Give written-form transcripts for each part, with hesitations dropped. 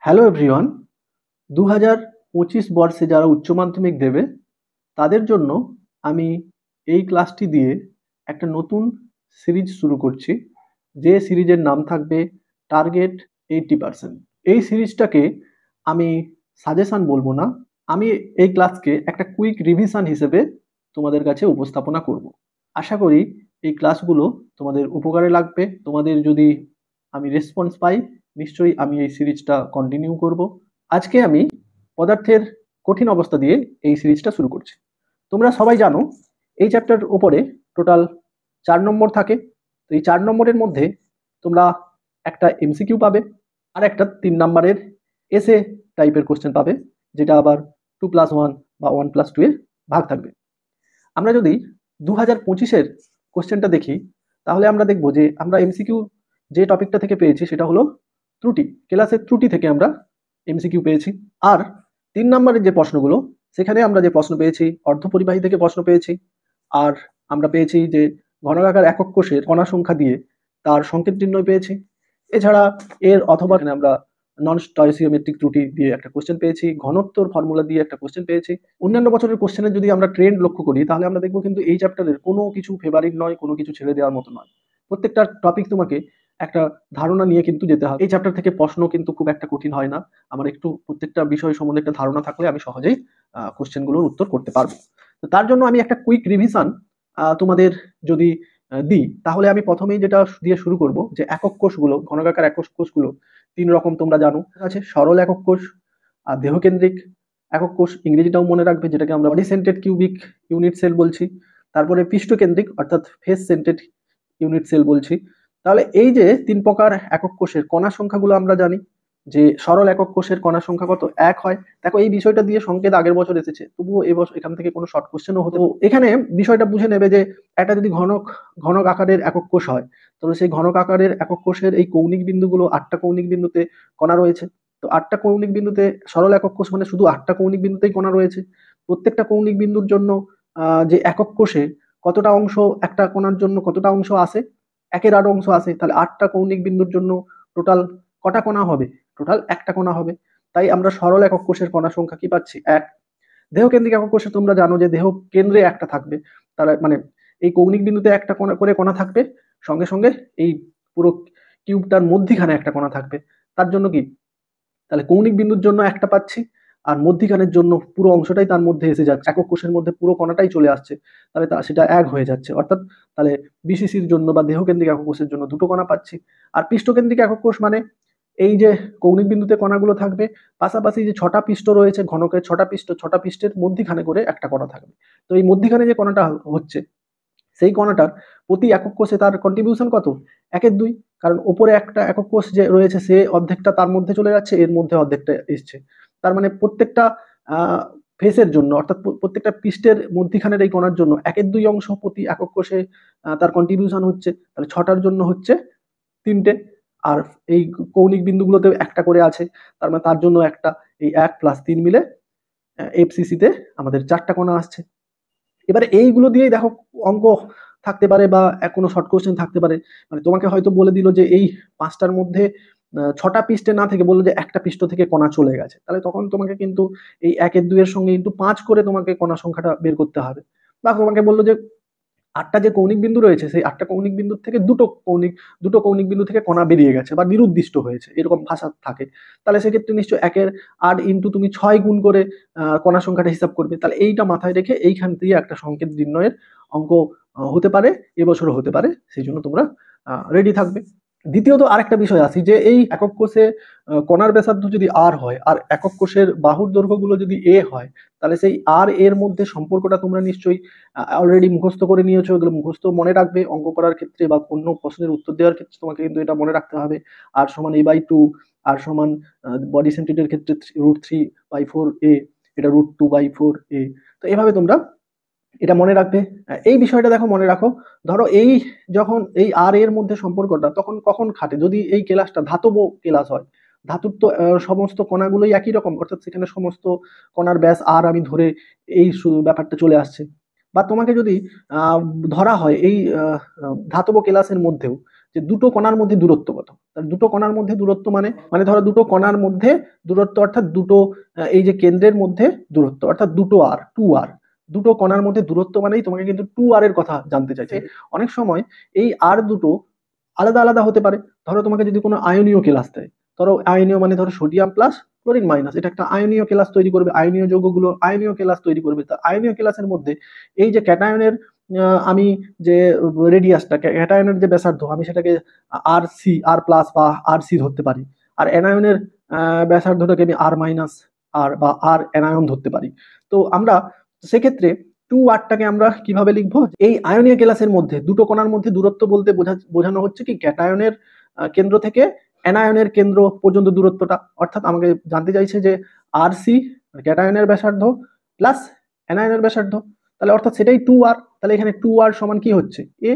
Hello everyone. 2025 বর্ষে যারা উচ্চ মাধ্যমিক দেবে তাদের জন্য আমি এই ক্লাসটি দিয়ে একটা নতুন সিরিজ শুরু করছি, যে সিরিজের নাম থাকবে টার্গেট 80%। এই সিরিজটাকে আমি সাজেশন বলবো না, আমি এই ক্লাসকে একটা কুইক রিভিশন হিসেবে তোমাদের কাছে উপস্থাপনা করব। আশা করি এই ক্লাসগুলো তোমাদের উপকারে লাগবে। তোমাদের যদি আমি রেসপন্স পাই, নিশ্চয়ই আমি এই সিরিজটা কন্টিনিউ করব। আজকে আমি পদার্থের কঠিন অবস্থা দিয়ে এই সিরিজটা শুরু করছি। তোমরা সবাই জানো এই চ্যাপ্টার উপরে টোটাল 4 নম্বর থাকে। তো এই 4 নম্বরের মধ্যে তোমরা একটা এমসিকিউ পাবে আর একটা 3 নম্বরের এসএ টাইপের কোশ্চেন পাবে, যেটা আবার 2+1 বা 1+2 এ ভাগ থাকবে। আমরা যদি 2025-এর কোশ্চেনটা দেখি, তাহলে আমরা দেখব যে আমরা এমসিকিউ যে টপিকটা থেকে পেয়েছি সেটা হলো ত্রুটি, ক্লাসের ত্রুটি থেকে আমরা এমসিকিউ পেয়েছি। আর 3 নম্বরের যে প্রশ্নগুলো, সেখানে আমরা যে প্রশ্ন পেয়েছি অর্ধপরিবাহী থেকে প্রশ্ন পেয়েছি। আর আমরা পেয়েছি যে ঘনকাকার একক কোষের কণা সংখ্যা দিয়ে তার সংকেত নির্ণয় পেয়েছি। এছাড়া এর অথবা আমরা নন স্টয়সিওমেট্রিক ত্রুটি দিয়ে একটা কোশ্চেন পেয়েছি, ঘনত্বর ফর্মুলা দিয়ে একটা কোশ্চেন পেয়েছি। অন্যান্য বছরের কোশ্চেনের যদি আমরা ট্রেন্ড লক্ষ্য করি, তাহলে আমরা দেখবো কিন্তু এই চ্যাপ্টারের কোনো কিছু ফেভারিট নয়, কোনো কিছু ছেড়ে দেওয়ার মতো নয়। প্রত্যেকটা টপিক তোমাকে একটা ধারণা নিয়ে কিন্তু যেতে হবে। এই চ্যাপ্টার থেকে প্রশ্ন কিন্তু খুব একটা কঠিন হয় না। আমার একটু প্রত্যেকটা বিষয় সম্বন্ধে একটা ধারণা থাকলে আমি সহজেই কোশ্চেনগুলোর উত্তর করতে পারবো। তো তার জন্য আমি একটা কুইক রিভিশন তোমাদের যদি দিই, তাহলে আমি প্রথমেই যেটা দিয়ে শুরু করব যে একক কোষগুলো, ঘনকাকার একক কোষগুলো 3 রকম তোমরা জানো। আছে সরল একক কোষ, আর দেহকেন্দ্রিক একক কোষ, ইংরেজিটাও মনে রাখবে, যেটাকে আমরা body centred cubic unit cell বলছি। তারপরে পৃষ্ঠকেন্দ্রিক অর্থাৎ ফেস সেন্টেড ইউনিট সেল বলছি। তাহলে এই যে 3 প্রকার একক কোষের কণা সংখ্যাগুলো আমরা জানি যে সরল একক কোষের কণা সংখ্যা কত, 1 হয়। দেখো এই বিষয়টা দিয়ে সংকেত আগের বছর এসেছে, তবুও এবছর এখান থেকে কোনো শর্ট কোশ্চেনও হতে। এখানে বিষয়টা বুঝে নেবে যে একটা যদি ঘনক আকারের একক কোষ হয়, তাহলে সেই ঘনক আকারের একক কোষের এই কৌণিক বিন্দুগুলো 8টা কৌণিক বিন্দুতে কণা রয়েছে। তো 8টা কৌণিক বিন্দুতে সরল একক কোষ মানে শুধু 8টা কৌণিক বিন্দুতেই কণা রয়েছে। প্রত্যেকটা কৌণিক বিন্দুর জন্য যে একক কোষে কতটা অংশ, একটা কণার জন্য কতটা অংশ আসে, 1/8 অংশ আসে। তাহলে 8টা কৌণিক বিন্দুর জন্য টোটাল কটা কণা হবে? টোটাল একটা কণা হবে। তাই আমরা সরল একক কোষের কণা সংখ্যা কি পাচ্ছি? 1। দেহকেন্দ্রিক একক কোষে তোমরা জানো যে দেহ কেন্দ্রে একটা থাকবে, তার মানে এই কৌণিক বিন্দুতে একটা কণা করে কণা থাকবে, সঙ্গে সঙ্গে এই পুরো কিউবটার মধ্যিখানে একটা কণা থাকবে। তার জন্য কি, তাহলে কৌণিক বিন্দুর জন্য একটা পাচ্ছি, আর মধ্যিখানের জন্য পুরো অংশটাই তার মধ্যে এসে যাচ্ছে, একক কোষের মধ্যে পুরো কণাটাই চলে আসছে। তাহলে সেটা 1 হয়ে যাচ্ছে। অর্থাৎ তাহলে বিসিসির জন্য বা দেহকেন্দ্রিক একক কোষের জন্য 2টো কণা পাচ্ছি। আর পৃষ্ঠকেন্দ্রিক একক কোষ মানে এই যে কৌণিক বিন্দুতে কণাগুলো থাকবে, পাশাপাশি যে 6টা পৃষ্ঠ রয়েছে ঘনকের, 6টা পৃষ্ঠ, 6টা পৃষ্ঠের মধ্যিখানে করে একটা কণা থাকবে। তো এই মধ্যিখানে যে কণাটা হচ্ছে, সেই কণাটার প্রতি একক কোষে তার কন্ট্রিবিউশন কত? 1/2। কারণ ওপরে একটা একক কোষ যে রয়েছে, সে অর্ধেকটা তার মধ্যে চলে যাচ্ছে, এর মধ্যে অর্ধেকটা এসছে। তার মানে প্রত্যেকটা ফেসের জন্য, অর্থাৎ প্রত্যেকটা পৃষ্ঠের মধ্যিখানের এই কণার জন্য 1/2 অংশ প্রতি একক কোষে তার কন্ট্রিবিউশন হচ্ছে। তাহলে 6টার জন্য হচ্ছে 3টে। আর এই কৌণিক বিন্দুগুলোতে একটা করে আছে, তার মানে তার জন্য একটা, এই 1 + 3 মিলে এফসিসিতে আমাদের 4টা কণা আসছে। এবারে এইগুলো দিয়েই দেখো অঙ্ক থাকতে পারে বা কোনো শর্ট কোশ্চেন থাকতে পারে। মানে তোমাকে হয়তো বলে দিল যে এই 5টার মধ্যে 6টা পৃষ্ঠে না থেকে বললো যে একটা পৃষ্ঠ থেকে কণা চলে গেছে, তাহলে তখন তোমাকে কিন্তু এই 1/2 সঙ্গে ইন্টু 5 করে তোমাকে কণা সংখ্যাটা বের করতে হবে। বা তোমাকে বললো যে 8টা যে কৌণিক বিন্দু রয়েছে, সেই 8টা কৌণিক বিন্দু থেকে দুটো কৌণিক বিন্দু থেকে কণা বেরিয়ে গেছে বা নিরুদ্দিষ্ট হয়েছে, এরকম ভাষা থাকে। তাহলে সেক্ষেত্রে নিশ্চয়ই 1/8 ইন্টু তুমি 6 গুণ করে কণা সংখ্যাটা হিসাব করবে। তাহলে এইটা মাথায় রেখে এইখান থেকে একটা সংকেত নির্ণয়ের অঙ্ক হতে পারে, এবছরও হতে পারে, সেই জন্য তোমরা রেডি থাকবে। দ্বিতীয়ত আরেকটা বিষয় আসি যে এই একক কোষে কণার ব্যাসার্ধ যদি আর হয়, আর একক কোষের বাহুর দৈর্ঘ্যগুলো যদি এ হয়, তাহলে সেই আর এর মধ্যে সম্পর্কটা তোমরা নিশ্চয়ই অলরেডি মুখস্থ করে নিয়েছো। এগুলো মুখস্থ মনে রাখবে অঙ্ক করার ক্ষেত্রে বা অন্য প্রশ্নের উত্তর দেওয়ার ক্ষেত্রে তোমাকে কিন্তু এটা মনে রাখতে হবে। আর সমান a/2, আর সমান বডি সেন্টিমিটারের ক্ষেত্রে √3/4a, এটা √2/4a। তো এভাবে তোমরা এটা মনে রাখবে। এই বিষয়টা দেখো মনে রাখো, ধরো এই যখন এই আর এর মধ্যে সম্পর্কটা তখন কখন খাটে, যদি এই কেলাসটা ধাতব কেলাস হয়। ধাতুর তো সমস্ত কণাগুলোই একই রকম, অর্থাৎ সেখানে সমস্ত কণার ব্যাস আর আমি ধরে এই ব্যাপারটা চলে আসছে। বা তোমাকে যদি ধরা হয় এই ধাতব কেলাসের মধ্যেও যে দুটো কণার মধ্যে দূরত্ব কত। তাহলে দুটো কণার মধ্যে দূরত্ব মানে মানে ধরো দুটো কণার মধ্যে দূরত্ব অর্থাৎ দুটো এই যে কেন্দ্রের মধ্যে দূরত্ব অর্থাৎ দুটো আর, 2r, দুটো কণার মধ্যে দূরত্ব মানেই তোমাকে কিন্তু 2r এর কথা জানতে চাইছে। অনেক সময় এই আর দুটো আলাদা আলাদা হতে পারে। ধরো তোমাকে যদি কোনো আয়নীয় কেলাস দেয়, ধরো আয়নীয় মানে ধরো সোডিয়াম প্লাস ক্লোরিন মাইনাস, এটা একটা আয়নীয় কেলাস তৈরি করবে, আয়নীয় যৌগগুলো আয়নীয় কেলাস তৈরি করবে। তা আয়নীয় কেলাসের মধ্যে এই যে ক্যাটায়নের আমি যে রেডিয়াসটা, ক্যাটায়নের যে ব্যাসার্ধ, আমি সেটাকে আর সি, আর প্লাস বা আর সি ধরতে পারি। আর অ্যানায়নের ব্যাসার্ধটাকে আমি আর মাইনাস আর বা আর অ্যানায়ন ধরতে পারি। তো আমরা সেক্ষেত্রে 2r-টাকে আমরা কিভাবে লিখবো? এই আয়নীয় কেলাসের মধ্যে দুটো কণার মধ্যে দূরত্ব বলতে বোঝানো হচ্ছে কি ক্যাটায়নের কেন্দ্র থেকে অ্যানায়নের কেন্দ্র পর্যন্ত দূরত্বটা। অর্থাৎ আমাকে জানতে চাইছে যে আর সি ক্যাটায়নের ব্যাসার্ধ প্লাস অ্যানায়নের ব্যাসার্ধ, তাহলে অর্থাৎ সেটাই 2r। তাহলে এখানে 2r সমান কি হচ্ছে? এ।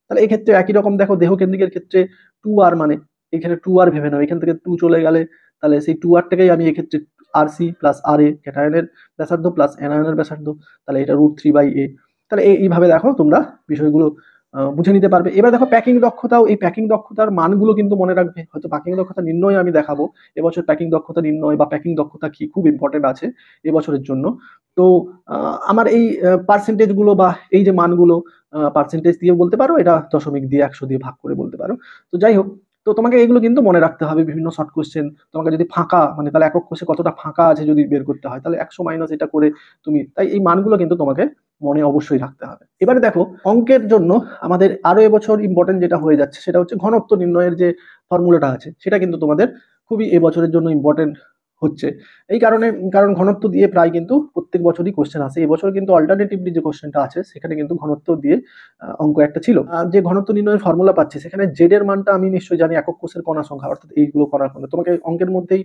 তাহলে এই ক্ষেত্রে একই রকম দেখো, দেহ কেন্দ্রিকের ক্ষেত্রে 2r মানে এখানে 2r ভেবে নাও, এখান থেকে 2 চলে গেলে তাহলে সেই 2r-টাকেই আমি এক্ষেত্রে আর সি প্লাস আর এ ক্যাটায়নের ব্যাসার্ধ প্লাস অ্যানায়নের ব্যাসার্ধ, তাহলে এটা √3/a। তাহলে এইভাবে দেখো তোমরা বিষয়গুলো বুঝে নিতে পারবে। এবার দেখো প্যাকিং দক্ষতাও, এই প্যাকিং দক্ষতার মানগুলো কিন্তু মনে রাখবে। হয়তো প্যাকিং দক্ষতা নির্ণয় আমি দেখাবো এবছর, প্যাকিং দক্ষতা নির্ণয় বা প্যাকিং দক্ষতা কি খুব ইম্পর্টেন্ট আছে এবছরের জন্য। তো আমার এই পার্সেন্টেজ গুলো বা এই যে মানগুলো পার্সেন্টেজ দিয়ে বলতে পারো, এটা দশমিক দিয়ে 100 দিয়ে ভাগ করে বলতে পারো। তো যাই হোক, তো তোমাকে এগুলো কিন্তু মনে রাখতে হবে। বিভিন্ন শর্ট কোশ্চেন তোমাকে যদি ফাঁকা মানে তাহলে একক কোষে কতটা ফাঁকা আছে যদি বের করতে হয়, তাহলে 100 মাইনাস এটা করে তুমি, তাই এই মানগুলো কিন্তু তোমাকে মনে অবশ্যই রাখতে হবে। এবারে দেখো অঙ্কের জন্য আমাদের আরো এবছর ইম্পর্টেন্ট যেটা হয়ে যাচ্ছে সেটা হচ্ছে ঘনত্ব নির্ণয়ের যে ফর্মুলাটা আছে, সেটা কিন্তু তোমাদের খুবই এবছরের জন্য ইম্পর্টেন্ট হচ্ছে। এই কারণে, কারণ ঘনত্ব দিয়ে প্রায় কিন্তু প্রত্যেক বছরই কোশ্চেন আসে। এবছর কিন্তু অল্টারনেটিভলি যে কোশ্চেনটা আছে সেখানে কিন্তু ঘনত্ব দিয়ে অঙ্ক একটা ছিল। যে ঘনত্ব নির্ণয়ের ফর্মুলা পাচ্ছি সেখানে জেড এর মানটা আমি নিশ্চয়ই জানি একক কোষের কণা সংখ্যা, অর্থাৎ এইগুলো কণার সংখ্যা। তোমাকে অঙ্কের মধ্যেই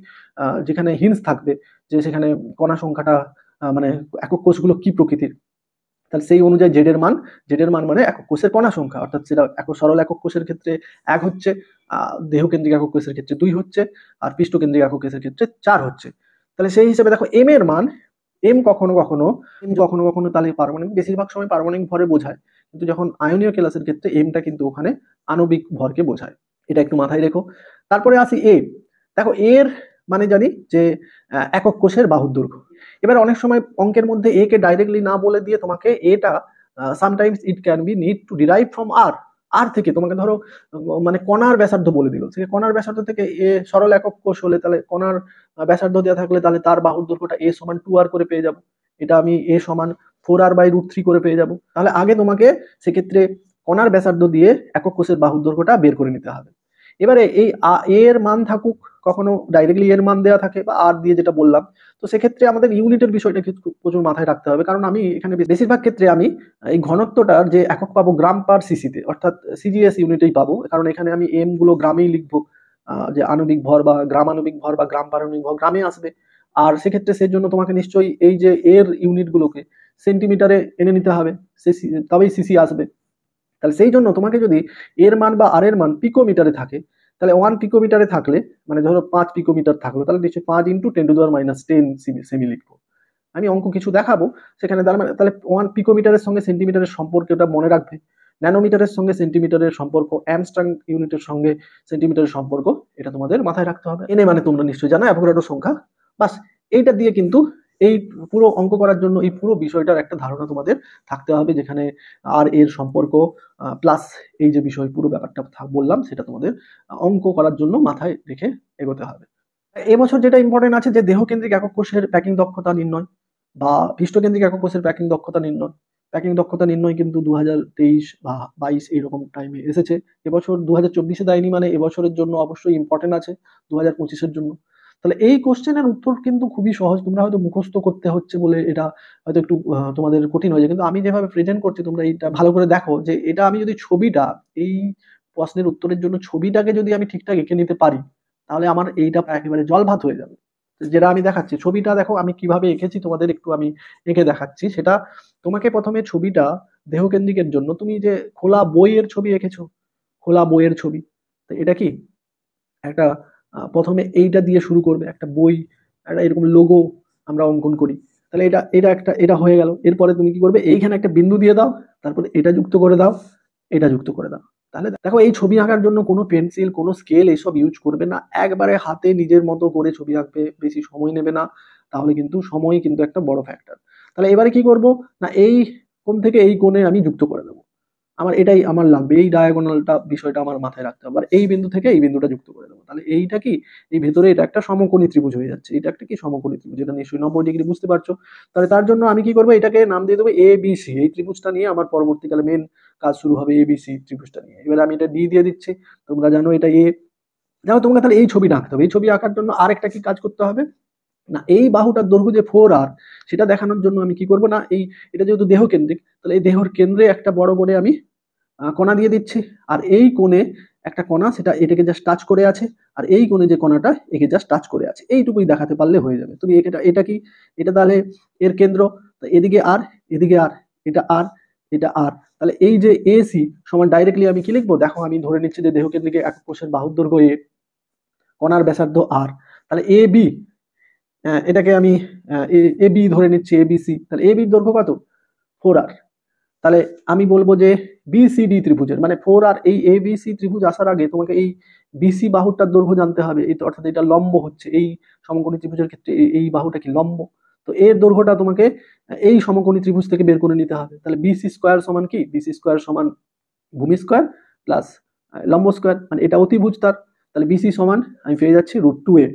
যেখানে হিন্টস থাকবে যে সেখানে কণা সংখ্যাটা মানে একক কোষগুলো কি প্রকৃতির, তাহলে সেই অনুযায়ী জেড এর মান মানে একক কোষের কণা সংখ্যা। অর্থাৎ সেটা সরল একক কোষের ক্ষেত্রে 1 হচ্ছে, দেহকেন্দ্রিক একক কোষের ক্ষেত্রে 2 হচ্ছে, আর পৃষ্ঠকেন্দ্রিক একক কোষের ক্ষেত্রে 4 হচ্ছে। তাহলে সেই হিসেবে দেখো এম এর মান, এম কখনো কখনো তাহলে পারমাণবিক, বেশিরভাগ সময় পারমাণবিক ভরে বোঝায়, কিন্তু যখন আয়নীয় কেলাসের ক্ষেত্রে এমটা কিন্তু ওখানে আণবিক ভরকে বোঝায়। এটা একটু মাথায় রেখো। তারপরে আসি এ। দেখো এর মানে জানি যে একক কোষের বাহুর দৈর্ঘ্য। এবার অনেক সময় অঙ্কের মধ্যে এ কে ডাইরেক্টলি না বলে দিয়ে তোমাকে এটা sometimes it can be need to derive from R, R থেকে তোমাকে ধরো মানে কণার ব্যাসার্ধ বলে দিল, সে কণার ব্যাসার্ধ থেকে এ সরল একক কোষ হলে তাহলে কণার ব্যাসার্ধ দেওয়া থাকলে তাহলে তার বাহুর দৈর্ঘ্যটা এ সমান 2r করে পেয়ে যাব। এটা আমি এ সমান 4r/√3 করে পেয়ে যাব। তাহলে আগে তোমাকে সেক্ষেত্রে কণার ব্যাসার্ধ দিয়ে একক কোষের বাহুর দৈর্ঘ্যটা বের করে নিতে হবে। এবারে এই এর মান থাকুক, কখনো ডাইরেক্টলি এর মান দেওয়া থাকে বা আর দিয়ে যেটা বললাম, তো সেক্ষেত্রে আমাদের ইউনিটের বিষয়টা প্রচুর মাথায় রাখতে হবে। কারণ আমি এখানে বেশিরভাগ ক্ষেত্রে আমি এই ঘনত্বটার যে একক পাবো গ্রাম পার সিসিতে, অর্থাৎ সিজিএস ইউনিটেই পাবো, কারণ এখানে আমি এম গুলো গ্রামেই লিখবো। যে আণবিক ভর বা গ্রাম আণবিক ভর বা গ্রাম পারমাণবিক ভর গ্রামে আসবে। আর সেক্ষেত্রে সেই জন্য তোমাকে নিশ্চয়ই এই যে এর ইউনিট গুলোকে সেন্টিমিটারে এনে নিতে হবে, তবেই সিসি আসবে। তাহলে সেই জন্য তোমাকে যদি এর মান বা আর এর মান পিকোমিটারে থাকে, তাহলে 1 পিকোমিটারে থাকলে মানে ধরো 5 পিকোমিটার থাকলো, তাহলে নিশ্চয়ই 5 × 10⁻10 সেমি লিখবো। আমি অঙ্ক কিছু দেখাবো সেখানে, তাহলে 1 পিকোমিটারের সঙ্গে সেন্টিমিটারের সম্পর্ক এটা মনে রাখবে, ন্যানোমিটারের সঙ্গে সেন্টিমিটারের সম্পর্ক, অ্যামস্ট্রং ইউনিটের সঙ্গে সেন্টিমিটারের সম্পর্ক, এটা তোমাদের মাথায় রাখতে হবে। এনে মানে তোমরা নিশ্চয়ই জানো অ্যাভোগাড্রো সংখ্যা। বাস এইটা দিয়ে কিন্তু এই পুরো অঙ্ক করার জন্য এই পুরো বিষয়টার একটা ধারণা তোমাদের থাকতে হবে, যেখানে আর এর সম্পর্ক প্লাস এই যে বিষয় পুরো ব্যাপারটা বললাম সেটা তোমাদের অঙ্ক করার জন্য মাথায় রেখে এগোতে হবে। এবছর যেটা ইম্পর্টেন্ট আছে যে দেহকেন্দ্রিক একক কোষের প্যাকিং দক্ষতা নির্ণয় বা পৃষ্ঠকেন্দ্রিক একক কোষের প্যাকিং দক্ষতা নির্ণয়। প্যাকিং দক্ষতা নির্ণয় কিন্তু 2023 বা 22 এইরকম টাইমে এসেছে। এবছর 2024-এ দেয়নি, মানে এবছরের জন্য অবশ্যই ইম্পর্টেন্ট আছে 2025-এর জন্য। তাহলে এই কোশ্চেনের উত্তর কিন্তু খুবই সহজ, তোমরা হয়তো মুখস্থ করতে হচ্ছে বলে এটা হয়তো একটু তোমাদের কঠিন হয়ে যায়, কিন্তু আমি যেভাবে প্রেজেন্ট করছি তোমরা এইটা ভালো করে দেখো যে এটা আমি যদি ছবিটা এই প্রশ্নের উত্তরের জন্য ছবিটাকে যদি আমি ঠিকঠাক এঁকে নিতে পারি, তাহলে আমার এইটা একেবারে জলভাত হয়ে যাবে। যেটা আমি দেখাচ্ছি ছবিটা দেখো আমি কিভাবে এঁকেছি, তোমাদের একটু আমি এঁকে দেখাচ্ছি। সেটা তোমাকে প্রথমে ছবিটা দেহকেন্দ্রিকের জন্য তুমি যে খোলা বইয়ের ছবি এঁকেছো, খোলা বইয়ের ছবি, তো এটা কি একটা প্রথমে এইটা দিয়ে শুরু করবে, একটা বই, একটা এরকম লোগো আমরা অঙ্কন করি। তাহলে এটা এটা একটা এটা হয়ে গেল। এরপরে তুমি কি করবে, এইখানে একটা বিন্দু দিয়ে দাও, তারপরে এটা যুক্ত করে দাও, এটা যুক্ত করে দাও। তাহলে দেখো, এই ছবি আঁকার জন্য কোনো পেন্সিল, কোনো স্কেল এসব ইউজ করবে না, একবারে হাতে নিজের মতো করে ছবি আঁকবে, বেশি সময় নেবে না। তাহলে কিন্তু সময় কিন্তু একটা বড় ফ্যাক্টর। তাহলে এবারে কি করব না, এই কোণ থেকে এই কোণে আমি যুক্ত করে দেবো। আমার এটাই আমার লাগবে, এই ডায়াগোনালটা বিষয়টা আমার মাথায় রাখতে হবে। আর এই বিন্দু থেকে এই বিন্দুটা যুক্ত করে দেবো। তাহলে এইটা কি, এই ভেতরে এটা একটা সমকোণী ত্রিভুজ হয়ে যাচ্ছে। এটা একটা কি সমকোণী ত্রিভুজ, এটা নিশ্চয়ই 90 ডিগ্রি, বুঝতে পারছো? তাহলে তার জন্য আমি কি করবো, এটাকে নাম দিয়ে দেবো এ বি সি। এই ত্রিভুজটা নিয়ে আমার পরবর্তীকালে মেন কাজ শুরু হবে, এ বি সি ত্রিভুজটা নিয়ে। এবার আমি এটা ডি দিয়ে দিচ্ছি, তোমরা জানো এটা এ। দেখো, তোমাকে তাহলে এই ছবিটা আঁকতে হবে। এই ছবি আঁকার জন্য আরেকটা কি কাজ করতে হবে না, এই বাহুটার দৈর্ঘ্য যে 4R, সেটা দেখানোর জন্য আমি কি করব না, এই এটা যেহেতু দেহ কেন্দ্রিক, তাহলে এই দেহর কেন্দ্রে একটা বড় করে আমি কণা দিয়ে দিচ্ছি। আর এই কোণে একটা কণা, সেটা এটাকে জাস্ট টাচ করে আছে। আর এই কোণে যে কণাটা, একে জাস্ট টাচ করে আছে। এইটুকুই দেখাতে পারলে হয়ে যাবে। তুমি এটা এটা কি, এটা তাহলে এর কেন্দ্র, এদিকে আর, এদিকে আর, এটা আর, এটা আর। তাহলে এই যে এসি সমান ডাইরেক্টলি আমি কি লিখবো, দেখো আমি ধরে নিচ্ছি যে দেহ কেন্দ্রিক একক কোষের বাহুর দৈর্ঘ্য এ, কণার ব্যাসার্ধ আর। তাহলে এ বি, এটাকে আমি এ বি ধরে নিচ্ছি, এ বি সি। তাহলে এ বির দৈর্ঘ্য কত, 4R। তাহলে আমি বলবো যে বিসিডি ত্রিভুজের, মানে 4R, এই এ বি সি ত্রিভুজ আসার আগে তোমাকে এই বিসি বাহুটার দৈর্ঘ্য জানতে হবে। এই তো, অর্থাৎ এটা লম্ব হচ্ছে, এই সমকোণী ত্রিভুজের ক্ষেত্রে এই বাহুটা কি লম্ব। তো এর দৈর্ঘ্যটা তোমাকে এই সমকোণী ত্রিভুজ থেকে বের করে নিতে হবে। তাহলে বিসি স্কোয়ার সমান কি, বিসি স্কোয়ার সমান ভূমি স্কোয়ার প্লাস লম্ব স্কোয়ার, মানে এটা অতিভুজ তার। তাহলে বিসি সমান আমি পেয়ে যাচ্ছি √2a।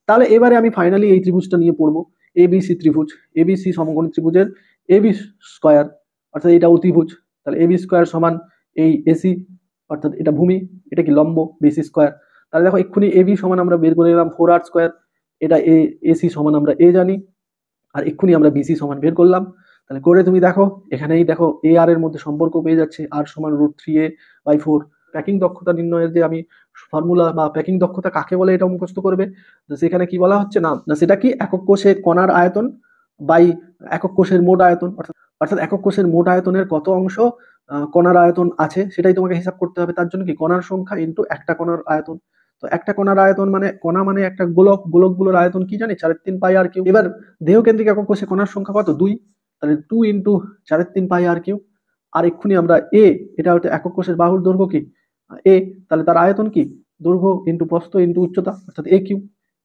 তাহলে এবারে আমি ফাইনালি এই ত্রিভুজটা নিয়ে পড়বো, এবিসি ত্রিভুজ। এবিসি সমকোণী ত্রিভুজের এবি স্কোয়ার, অর্থাৎ এটা অতিভুজ। তাহলে এবি স্কোয়ার সমান এই এসি, অর্থাৎ এটা ভূমি, এটা কি লম্ব, বিসি স্কোয়ার। তাহলে দেখো, এক্ষুনি এবি সমান আমরা বের করে নিলাম 4R স্কোয়ার। এটা এসি সমান আমরা এ জানি, আর এক্ষুনি আমরা বিসি সমান বের করলাম। তাহলে করে তুমি দেখো, এখানেই দেখো এ আর এর মধ্যে সম্পর্ক পেয়ে যাচ্ছে, আর সমান √3a/4। প্যাকিং দক্ষতা নির্ণয়ের যে আমি ফর্মুলা, বা প্যাকিং দক্ষতা কাকে বলে এটা মুখস্থ করবে। তো সেখানে কি বলা হচ্ছে না, সেটা কি একক কোষের কণার আয়তন বাই একক কোষের মোট আয়তন, অর্থাৎ একক কোষের মোট আয়তনের কত অংশ কণার আয়তন আছে, সেটাই তোমাকে হিসাব করতে হবে। তার জন্য কি, কণার সংখ্যা ইন্টু একটা কণার আয়তন। তো একটা কণার আয়তন মানে, কণা মানে একটা গোলক, গোলকগুলোর আয়তন কি জানি, 4/3πr3। এবার দেহ কেন্দ্রিক একক কোষে কণার সংখ্যা কত, 2। তাহলে 2 ইন্টু 4/3πr3। আর এক্ষুনি আমরা এ, এটা হচ্ছে একক কোষের বাহুর দৈর্ঘ্য কি এ, তাহলে তার আয়তন কি, দৈর্ঘ্য ইন্টু প্রস্থ ইন্টু উচ্চতা, অর্থাৎ এ কিউব।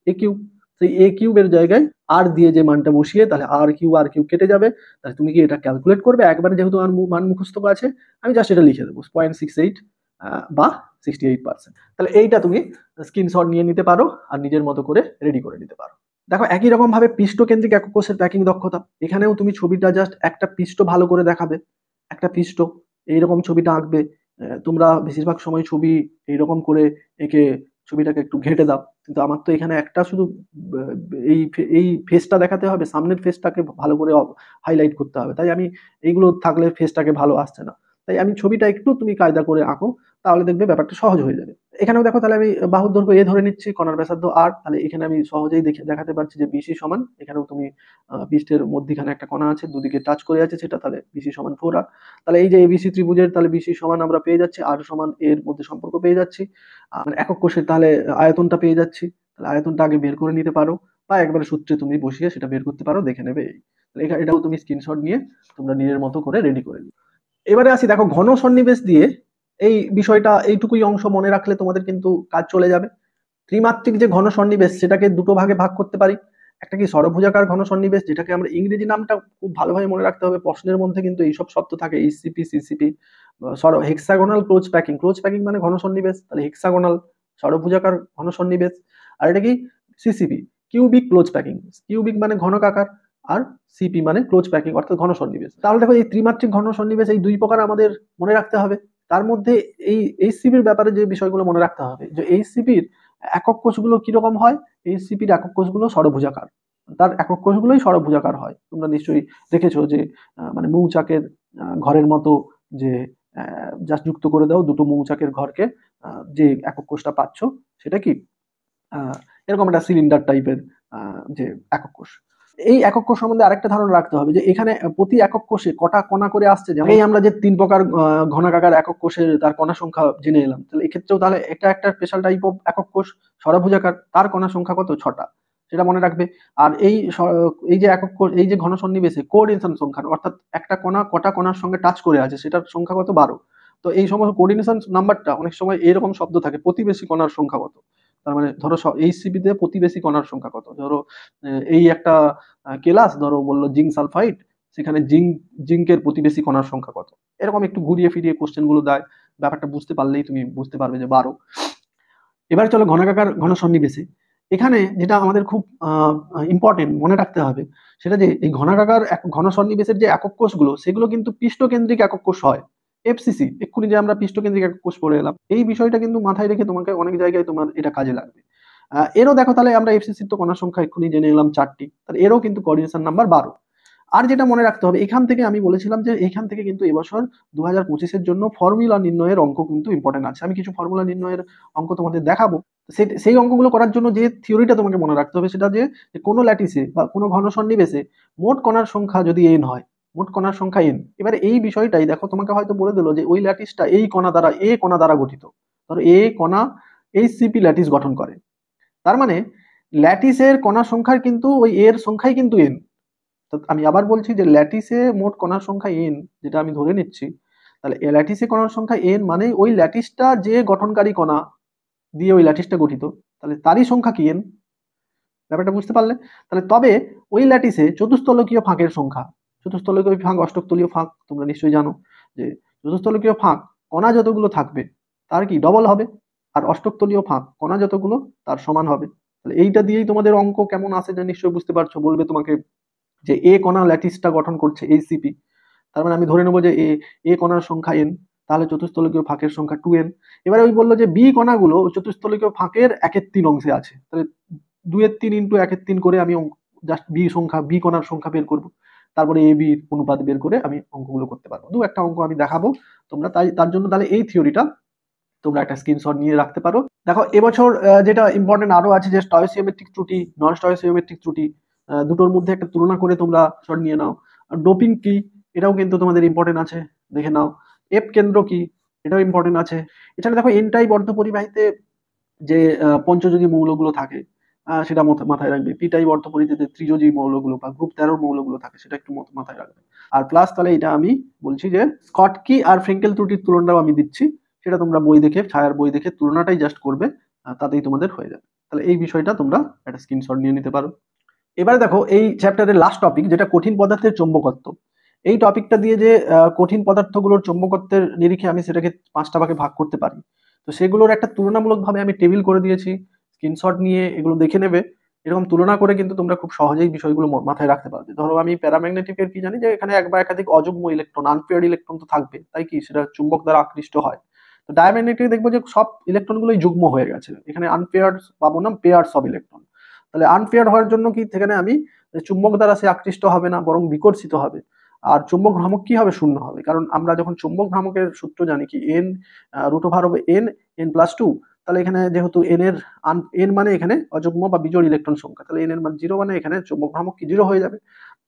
এ কিউব, সেই এ কিউবের জায়গায় আর দিয়ে যে মানটা বসিয়ে, তাহলে আর কিউব কেটে যাবে। তাহলে তুমি কি এটা ক্যালকুলেট করবে একবারে, যেহেতু আমার মান মুখস্থ আছে, আমি জাস্ট এটা লিখে দেবো 0.68 বা 68%। তাহলে এইটা তুমি স্ক্রিনশট নিয়ে নিতে পারো আর নিজের মতো করে রেডি করে নিতে পারো। দেখো, একই রকম ভাবে পৃষ্ঠকেন্দ্রিক একক কোষের প্যাকিং দক্ষতা, এখানেও তুমি ছবিটা জাস্ট একটা পৃষ্ঠ ভালো করে দেখাবে, একটা পৃষ্ঠ এইরকম ছবিটা আঁকবে। তোমরা বেশিরভাগ সময় ছবি এইরকম করে এঁকে ছবিটাকে একটু ঘেটে দাও, কিন্তু আমার তো এখানে একটা শুধু এই এই ফেসটা দেখাতে হবে, সামনের ফেসটাকে ভালো করে হাইলাইট করতে হবে। তাই আমি এইগুলো থাকলে ফেসটাকে ভালো আসছে না, তাই আমি ছবিটা একটু তুমি কায়দা করে আঁকো, তাহলে দেখবে ব্যাপারটা সহজ হয়ে যাবে। এখানেও দেখো, তাহলে আমি বাহুর দৈর্ঘ্য এ ধরে নিচ্ছি, কণার ব্যাসার্ধ আর। তাহলে এখানে আমি সহজেই দেখাতে পারছি যে বিসি সমান, এখানেও তুমি পৃষ্ঠের মধ্যখানে একটা কণা আছে, দুদিকে টাচ করে আছে সেটা, তাহলে বিসি সমান 4R। তাহলে এই যে এবিসি ত্রিভুজের, তাহলে বিসি সমান আমরা পেয়ে যাচ্ছি, আর সমান এর মধ্যে সম্পর্ক পেয়ে যাচ্ছি, মানে একক কোষের তাহলে আয়তনটা পেয়ে যাচ্ছি। তাহলে আয়তনটা আগে বের করে নিতে পারো, বা একবারে সূত্রে তুমি বসিয়ে সেটা বের করতে পারো, দেখে নেবে। এটাও তুমি স্ক্রিনশট নিয়ে তোমরা নিজের মতো করে রেডি করে নিও। এবারে আসি, দেখো ঘন সন্নিবেশ দিয়ে এই বিষয়টা, এইটুকুই অংশ মনে রাখলে তোমাদের কিন্তু কাজ চলে যাবে। ত্রিমাত্রিক যে ঘন সন্নিবেশ, সেটাকে দুটো ভাগে ভাগ করতে পারি। একটা কি ষড়ভুজাকার ঘন সন্নিবেশ, যেটাকে আমরা ইংরেজি নামটা খুব ভালোভাবে মনে রাখতে হবে, প্রশ্নের মধ্যে কিন্তু এইসব শব্দ থাকে, HCP, CCP. Hexagonal close packing, close packing মানে ঘন সন্নিবেশ, তাহলে হেক্সাগোনাল ষড়ভুজাকার ঘন সন্নিবেশ। আর এটা কি CCP, cubic close packing, cubic মানে ঘনকাকার, আর সিপি মানে ক্লোজ প্যাকিং, অর্থাৎ ঘন সন্নিবেশ। তাহলে দেখো, এই ত্রিমাত্রিক ঘন সন্নিবেশ এই দুই প্রকার আমাদের মনে রাখতে হবে। তার মধ্যে এই এইচসিপির ব্যাপারে যে বিষয়গুলো মনে রাখতে হবে, যে এইচসিপির একক কোষগুলো কিরকম হয়, এইচসিপির একক কোষগুলো ষড়ভুজাকার, তার একক কোষগুলোই ষড়ভুজাকার হয়। তোমরা নিশ্চয়ই দেখেছো যে মানে মৌচাকের ঘরের মতো, যে জাস্ট যুক্ত করে দাও দুটো মৌচাকের ঘরকে, যে একক কোষটা পাচ্ছ সেটা কি এরকম একটা সিলিন্ডার টাইপের যে একক কোষ। এই একক কোষ সম্বন্ধে আরেকটা ধারণা রাখতে হবে, যে এখানে প্রতি একক কোষে কটা কণা করে আসছে। যেমন এই আমরা যে 3 প্রকার ঘনাকাকার একক কোষের তার কণা সংখ্যা জেনে এলাম, তাহলে এক্ষেত্রেও তাহলে এটা একটা স্পেশাল টাইপ অফ একক কোষ, ষড়ভুজাকার, তার কণা সংখ্যা কত, 6টা, সেটা মনে রাখবে। আর এই যে একক কোষ, এই যে ঘন সন্নিবেশে কোঅর্ডিনেশন সংখ্যা, অর্থাৎ একটা কণা কটা কণার সঙ্গে টাচ করে আছে, সেটার সংখ্যা কত, 12। তো এই সময় কোঅর্ডিনেশন নাম্বারটা অনেক সময় এরকম শব্দ থাকে, প্রতিবেশী কণার সংখ্যা কত। তার মানে ধরো এইচসিপি তে প্রতিবেশী কণার সংখ্যা কত, ধরো এই একটা কেলাস ধরো বললো জিঙ্ক সালফাইড, সেখানে জিঙ্কের প্রতিবেশী কণার সংখ্যা কত। এরকম একটু ঘুরিয়ে ফিরিয়ে কোশ্চেন গুলো দেয়, ব্যাপারটা বুঝতে পারলেই তুমি বুঝতে পারবে যে 12। এবার চলো ঘনাকার ঘন সন্নিবেশে। এখানে যেটা আমাদের খুব ইম্পর্টেন্ট মনে রাখতে হবে, সেটা যে এই ঘনাকার ঘন সন্নিবেশের যে একক কোষগুলো, সেগুলো কিন্তু পৃষ্ঠকেন্দ্রিক একক কোষ হয়। এফসিসি, এক্ষুনি যে আমরা পৃষ্ঠকেন্দ্রিক একক কোষ পড়ে এলাম, এই বিষয়টা কিন্তু মাথায় রেখে তোমাকে অনেক জায়গায় তোমার এটা কাজে লাগবে। এরও দেখো, তাহলে আমরা এফসিসির তো কণার সংখ্যা এক্ষুনি জেনে এলাম 4টি, তাহলে এরও কিন্তু কোঅর্ডিনেশন নাম্বার 12। আর যেটা মনে রাখতে হবে, এখান থেকে আমি বলেছিলাম যে এখান থেকে কিন্তু এবছর 2025-এর জন্য ফর্মুলা নির্ণয়ের অঙ্ক কিন্তু ইম্পর্টেন্ট আছে। আমি কিছু ফর্মুলা নির্ণয়ের অঙ্ক তোমাদের দেখাবো। সেই অঙ্কগুলো করার জন্য যে থিওরিটা তোমাকে মনে রাখতে হবে, সেটা যে কোনো ল্যাটিসে বা কোনো ঘন সন্নিবেশে মোট কণার সংখ্যা যদি এন হয়, মোট কণার সংখ্যা এন। এবারে এই বিষয়টাই দেখো, তোমাকে হয়তো বলে দিল যে ওই ল্যাটিসটা এই কণা দ্বারা কণা দ্বারা গঠিত, ধরো কণা এইচসিপি ল্যাটিস গঠন করে। তার মানে ল্যাটিসের কণার সংখ্যার কিন্তু ওই এর সংখ্যাই কিন্তু এন। আমি আবার বলছি যে ল্যাটিসে মোট কণার সংখ্যা এন, যেটা আমি ধরে নিচ্ছি, তাহলে ল্যাটিসে কণার সংখ্যা এন মানে ওই ল্যাটিসটা যে গঠনকারী কণা দিয়ে ওই ল্যাটিসটা গঠিত, তাহলে তারই সংখ্যা কি এন। ব্যাপারটা বুঝতে পারলে? তাহলে তবে ওই ল্যাটিসে চতুস্তলকীয় ফাঁকের সংখ্যা, চতুস্তলকীয় ফাঁক অষ্টকতলীয় ফাঁক তোমরা নিশ্চয়ই জানো যে চতুস্তলকীয় ফাঁক কণা যতগুলো থাকবে তার কি ডবল হবে, আর অষ্টকতলীয় ফাঁক কণা যতগুলো তার সমান হবে। তাহলে এইটা দিয়েই তোমাদের অঙ্ক কেমন আসে যে নিশ্চয়ই বুঝতে পারছো। বলবে তোমাকে যে কণা ল্যাটিসটা গঠন করছে এইচসিপি, তার মানে আমি ধরে নেবো যে কণার সংখ্যা এন, তাহলে চতুস্থলকীয় ফাঁকের সংখ্যা 2n। এবারে ওই বললো যে বি কণাগুলো চতুস্থলকীয় ফাঁকের 1/3 অংশে আছে, তাহলে 2/3 ইন্টু 1/3 করে আমি জাস্ট বি কণার সংখ্যা বের করব, তারপরে এ বি অনুপাত বের করে আমি অঙ্কগুলো করতে পারবো। একটা অঙ্ক আমি দেখাবো তোমরা, তার জন্য তাহলে এই থিওরিটা তোমরা একটা স্ক্রিনশট নিয়ে রাখতে পারো। দেখো এবছর যেটা ইম্পর্টেন্ট আরো আছে, যে স্টয়সিওমেট্রিক ত্রুটি, নন স্টয়সিওমেট্রিক ত্রুটি, দুটোর মধ্যে একটা তুলনা করে তোমরা শট নিয়ে নাও। ডোপিং কি, এটাও কিন্তু তোমাদের ইম্পর্টেন্ট আছে, দেখে নাও। এফ কেন্দ্র কি, এটাও ইম্পর্টেন্ট আছে। এছাড়া দেখো এন টাইপ অর্ধপরিবাহীতে যে পঞ্চযোগী মৌলগুলো থাকে, সেটা মাথায় রাখবে। পি টাইপ অর্ধপরিবাহীতে ত্রিযোজী মৌলগুলো বা গ্রুপ 13 মৌলগুলো থাকে, সেটা একটু মাথায় রাখবে। আর প্লাস তাহলে এটা আমি বলছি যে স্কটকি আর ফ্রেঙ্কেল ত্রুটির তুলনাও আমি দিচ্ছি, সেটা তোমরা বই দেখে, ছায়ার বই দেখে তুলনাটাই জাস্ট করবে, তাতেই তোমাদের হয়ে যাবে। তাহলে এই বিষয়টা তোমরা একটা স্ক্রিনশট নিয়ে নিতে পারো। এবারে দেখো এই চ্যাপ্টারের লাস্ট টপিক, যেটা কঠিন পদার্থের চৌম্বকত্ব। এই টপিকটা দিয়ে যে কঠিন পদার্থগুলোর চৌম্বকত্বের নিরিখে আমি সেটাকে 5টা ভাগে ভাগ করতে পারি, তো সেগুলোর একটা তুলনামূলকভাবে আমি টেবিল করে দিয়েছি, স্ক্রিনশট নিয়ে এগুলো দেখে নেবে। এরকম তুলনা করে কিন্তু তোমরা খুব সহজেই বিষয়গুলো মাথায় রাখতে পারবে। ধরো আমি প্যারাম্যাগনেটিকের কি জানি, যে এখানে এক বা একাধিক অযুগ্ম ইলেকট্রন, আনপেয়ার্ড ইলেকট্রন তো থাকবে, তাই কি সেটা চুম্বক দ্বারা আকৃষ্ট হয়। তো ডায়াম্যাগনেটিক দেখবো যে সব ইলেকট্রনগুলোই যুগ্ম হয়ে গেছে, এখানে আনপেয়ার্ড পাবো না, পেয়ার্স অফ ইলেকট্রন। তাহলে আনপেয়ার্ড হওয়ার জন্য কি, সেখানে আমি চুম্বক দ্বারা সে আকৃষ্ট হবে না, বরং বিকর্ষিত হবে। আর চুম্বক ভ্রামক কি হবে, শূন্য হবে। কারণ আমরা যখন চুম্বক ভ্রামকের সূত্র জানি কি, এন রুট ওভার হবে এন প্লাস 2। তাহলে এখানে যেহেতু এন মানে এখানে অযুগ্ম বা বিজোড় ইলেকট্রন সংখ্যা, তাহলে এন এর মান 0 মানে এখানে চুম্বক ভ্রামক কি 0 হয়ে যাবে।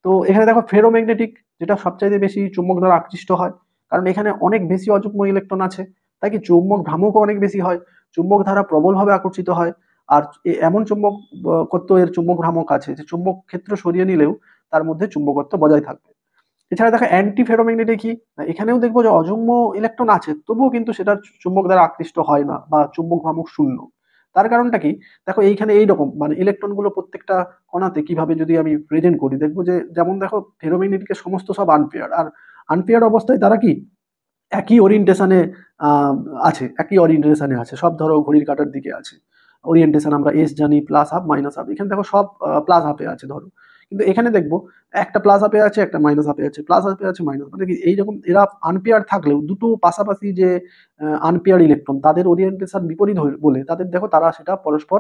তো এখানে দেখো ফেরোম্যাগনেটিক, যেটা সবচাইতে বেশি চুম্বক দ্বারা আকৃষ্ট হয়, কারণ এখানে অনেক বেশি অযুগ্ম ইলেকট্রন আছে, তাই কি চুম্বক ভ্রামকও অনেক বেশি হয়, চুম্বক ধারা প্রবলভাবে আকর্ষিত হয়। আর এমন চুম্বকত্ব এর চুম্বক ভ্রামক আছে যে চুম্বক ক্ষেত্র সরিয়ে নিলেও তার মধ্যে চুম্বকত্ব বজায় থাকবে। এছাড়া দেখো অ্যান্টি ফেরোম্যাগনেটিক কি, এখানেও দেখবো যে অযুগ্ম ইলেকট্রন আছে, তবুও কিন্তু সেটা চুম্বক দ্বারা আকৃষ্ট হয় না বা চুম্বক ভ্রামক শূন্য। তার কারণটা কি, দেখো এইখানে এইরকম মানে ইলেকট্রন গুলো প্রত্যেকটা কণাতে কিভাবে যদি আমি প্রেজেন্ট করি, দেখবো যে যেমন দেখো ফেরোম্যাগনেটিকের সমস্ত সব আনপেয়ার্ড, আর আনপেয়ার্ড অবস্থায় তারা কি একই ওরিয়েন্টেশনে আছে সব। ধরো ঘড়ির কাঁটার দিকে আছে ওরিয়েন্টেশন, আমরা এস জানি, প্লাস হাফ মাইনাস হাফ, এখানে দেখো সব প্লাস হাফে আছে ধরো। কিন্তু এখানে দেখবো একটা প্লাস হাফে আছে, একটা মাইনাস হাফে আছে, প্লাস হাফে আছে, মাইনাস, মানে কি এইরকম এরা আনপেয়ার থাকলেও দুটো পাশাপাশি যে আনপেয়ার ইলেকট্রন, তাদের ওরিয়েন্টেশন বিপরীত বলে তাদের দেখো তারা সেটা পরস্পর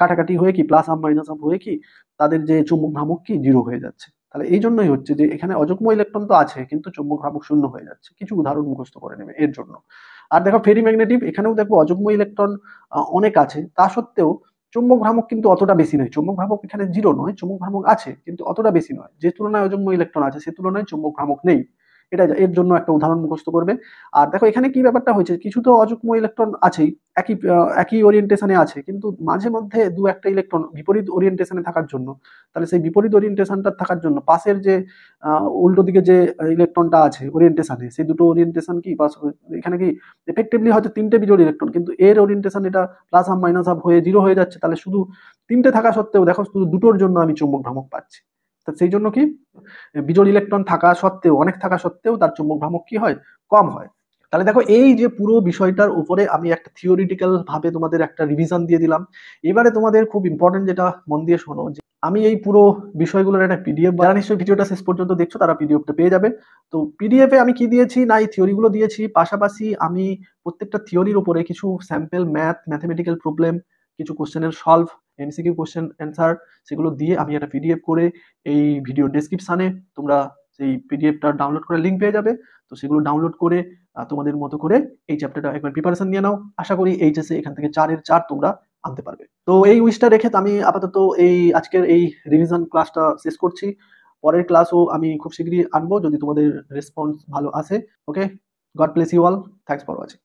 কাটাকাটি হয়ে কি প্লাস হাফ মাইনাস হাফ হয়ে কি তাদের যে চুম্বক ভ্রামক কি 0 হয়ে যাচ্ছে। তাহলে এই জন্যই হচ্ছে যে এখানে অযুগ্ম ইলেকট্রন তো আছে, কিন্তু চুম্বক ভ্রামক শূন্য হয়ে যাচ্ছে। কিছু উদাহরণ মুখস্থ করে নেবে এর জন্য। আর দেখো ফেরিম্যাগনেটিক, এখানেও দেখো অযুগ্ম ইলেকট্রন অনেক আছে, তা সত্ত্বেও চুম্বক ভ্রামক কিন্তু অতটা বেশি নয়। চুম্বক ভ্রামক এখানে 0 নয়, চুম্বক ভ্রামক আছে কিন্তু অতটা বেশি নয়। যে তুলনায় অযুগ্ম ইলেকট্রন আছে সে তুলনায় চুম্বক ভ্রামক নেই। এর জন্য একটা উদাহরণ মুখস্থ করবে। আর দেখো এখানে কি ব্যাপারটা হয়েছে, কিছু তো অযুগ্ম ইলেকট্রন আছেই, একই ওরিয়েন্টেশনে আছে, কিন্তু মাঝে মধ্যে দু একটা ইলেকট্রন বিপরীত ওরিয়েন্টেশনে থাকার জন্য, তাহলে সেই বিপরীত ওরিয়েন্টেশনটা থাকার জন্য পাশের যে উল্টো দিকে যে ইলেকট্রনটা আছে ওরিয়েন্টেশনে, সেই দুটো ওরিয়েন্টেশন কি পাস, এখানে কি এফেক্টিভলি হয়তো তিনটে বিজোড় ইলেকট্রন, কিন্তু এর ওরিয়েন্টেশন এটা প্লাস হাফ মাইনাস হাফ হয়ে জিরো হয়ে যাচ্ছে, তাহলে শুধু তিনটে থাকা সত্ত্বেও দেখো শুধু দুটোর জন্য আমি চুম্বক ভ্রামক পাচ্ছি। তা সেই জন্য কি বিজোড় ইলেকট্রন থাকা সত্ত্বেও, অনেক থাকা সত্ত্বেও তার চুম্বক ভ্রামক কি হয়, কম হয়। তাহলে দেখো এই যে পুরো বিষয়টার উপরে আমি একটা থিওরিটিক্যাল ভাবে তোমাদের একটা রিভিশন দিয়ে দিলাম। এবারে তোমাদের খুব ইম্পর্টেন্ট যেটা মন দিয়ে শোনো, যে আমি এই পুরো বিষয়গুলোর একটা পিডিএফ, যারা নিশ্চয়ই ভিডিওটা শেষ পর্যন্ত দেখছো তারা পিডিএফটা পেয়ে যাবে। তো পিডিএফ এ আমি কি দিয়েছি না, এই থিওরিগুলো দিয়েছি, পাশাপাশি আমি প্রত্যেকটা থিওরির উপরে কিছু স্যাম্পল ম্যাথমেটিক্যাল প্রবলেম, কিছু কোশ্চেনের সলভ, এমসিকিউ কোশ্চেন অ্যান্সার, সেগুলো দিয়ে আমি একটা পিডিএফ করে এই ভিডিও ডেসক্রিপশনে তোমরা সেই পিডিএফটা ডাউনলোড করে লিঙ্ক পেয়ে যাবে। তো সেগুলো ডাউনলোড করে তোমাদের মতো করে এই চ্যাপ্টারটা একবার প্রিপারেশন নিয়ে নাও। আশা করি এইচএসে এখান থেকে 4-এর 4 তোমরা আনতে পারবে। তো এই উইশটা রেখে আমি আপাতত এই আজকের এই রিভিশন ক্লাসটা শেষ করছি। পরের ক্লাসও আমি খুব শীঘ্রই আনবো যদি তোমাদের রেসপন্স ভালো আসে। Okay, God bless you all, thanks for watching.